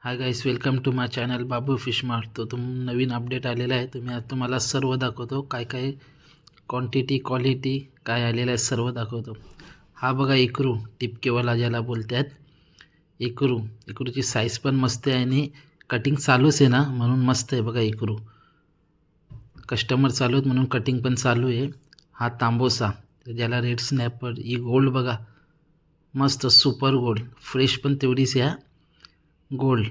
High guys, welcome to my channel Babu fish mart. तो नवीन update आलेला आहे. तुम्हाला सर्व दाखवतो, काय काय क्वांटिटी क्वालिटी काय आलेलं आहे सर्व दाखवतो. हा बघा इकरू, टिपकेवाला ज्याला बोलतात. इकरूची साईज पण मस्त आहे आणि कटिंग चालूच आहे ना, म्हणून मस्त आहे. बघा इकरू कस्टमर चालू आहेत म्हणून कटिंग पण चालू आहे. हा तांबोसा, ज्याला रेड स्नॅपर, ही गोल्ड बघा, मस्त सुपर गोल्ड, फ्रेश पण तेवढीच या गोल्ड.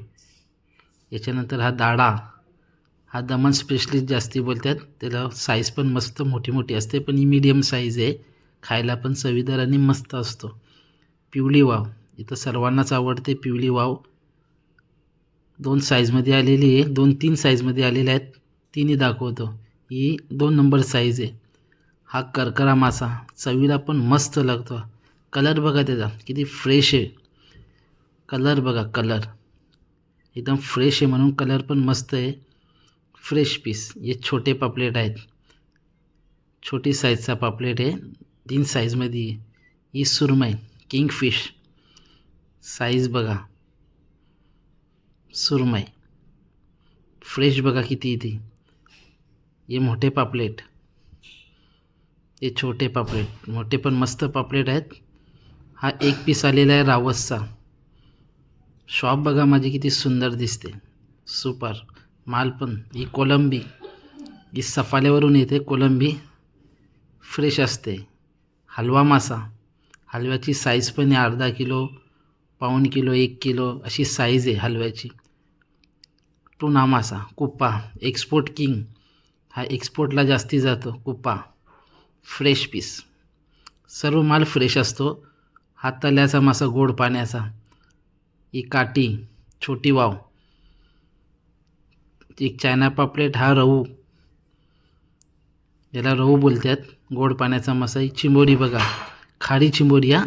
याच्यानंतर हा दाडा, हा दमन स्पेशलिस्ट जास्ती बोलतात त्याला. साईज पण मस्त मोठी मोठी असते, पण ही मीडियम साईज आहे. खायला पण चवीदार आणि मस्त असतो. पिवळी वाव, इथं सर्वांनाच आवडते पिवळी वाव. 2 साईजमध्ये आलेली आहे, 2-3 साईजमध्ये आलेल्या आहेत. तिन्ही दाखवतो. ही 2 नंबर साईज आहे. हा करकरा मासा, चवीला पण मस्त लागतो. कलर बघा त्याचा किती फ्रेश आहे. कलर बघा, कलर एकदम फ्रेश आहे म्हणून कलर पण मस्त आहे. Fresh piece. हे छोटे पापलेट आहेत, छोटी साईजचा पापलेट आहे. 3 साईजमध्ये आहे. ही सुरमई किंगफिश, साईज बघा, सुरमई फ्रेश बघा किती ती. हे मोठे पापलेट, हे छोटे पापलेट, मोठे पण मस्त पापलेट आहेत. हा एक पीस आलेला आहे रावसचा. शॉप बघा माझी किती सुंदर दिसते, सुपर माल. पण ही कोलंबी, ही सफाल्यावरून येते कोलंबी, फ्रेश असते. हलवा मासा, हलव्याची साईज पण आहे. अर्धा किलो, पाऊण किलो, 1 किलो अशी साईज आहे हलव्याची. टुना मासा, कुप्पा, एक्सपोर्ट किंग, हा एक्सपोर्टला जास्ती जातो कुप्पा. फ्रेश पीस, सर्व माल फ्रेश असतो. हा तल्याचा मासा, गोड पाण्याचा. ही काठी, छोटी वाव, एक चायना पापलेट. हा रहू, याला रहू बोलतात, गोड पाण्याचा मासा. ही चिंबोरी बघा, खारी चिंबोरी. हा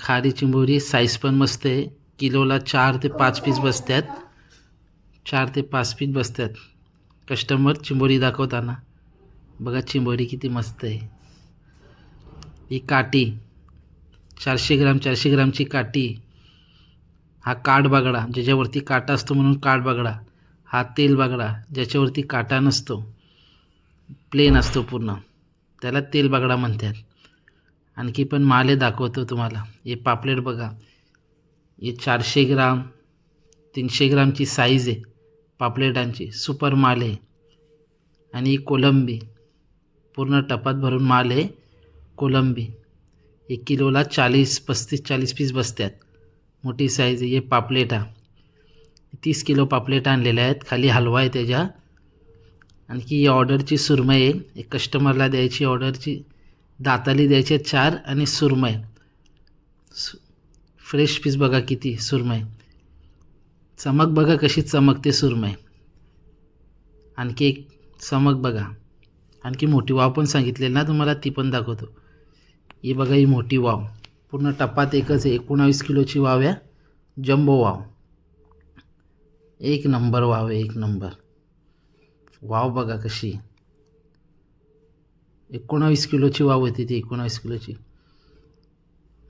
खारी चिंबोरी, साईज पण मस्त आहे. किलोला 4 ते 5 पीस बसतात, 4 ते 5 पीस बसतात. कस्टमर चिंबोरी दाखवताना बघा, चिंबोरी किती मस्त आहे. ही काठी 400 ग्राम, 400 ग्रामची काठी. हा काठ बागडा, ज्याच्यावरती काटा असतो म्हणून काठ बागडा. हा तेल बागडा, ज्याच्यावरती काटा नसतो, प्लेन असतो पूर्ण, त्याला तेल बागडा म्हणतात. आणखी पण माले दाखवतो तुम्हाला. हे पापलेट बघा, हे 400 ग्राम, 300 ग्रामची साईज आहे पापलेटांची. सुपर माल आहे. आणि कोलंबी, पूर्ण टपात भरून माल आहे कोलंबी. 1 किलोला 35-40 पीस बसतात, मोठी साईज आहे. हे पापलेट, 30 किलो पापलेट आणलेल्या आहेत. खाली हलवा आहे त्याच्या. आणखी ही ऑर्डरची सुरमई आहे, एक कस्टमरला द्यायची ऑर्डरची. दाताली द्यायचे 4 आणि सुरमई. फ्रेश पीस बघा किती सुरमई. चमक बघा कशी चमकते सुरमई. आणखी एक चमक बघा. आणखी मोठी वाव पण सांगितलेली ना तुम्हाला, ती पण दाखवतो. ही बघा, ही मोठी वाव, पूर्ण टपात एकच आहे. 19 किलोची वाव आहे, जम्बो वाव. एक नंबर वाव आहे, एक नंबर वाव. बघा कशी, 19 किलोची वाव होती ती, 19 किलोची.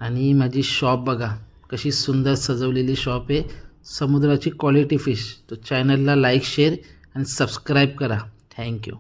आणि माझी शॉप बघा कशी सुंदर सजवलेली शॉप आहे. समुद्राची क्वालिटी फिश. तो चॅनलला लाईक, शेअर आणि सबस्क्राईब करा. थँक्यू.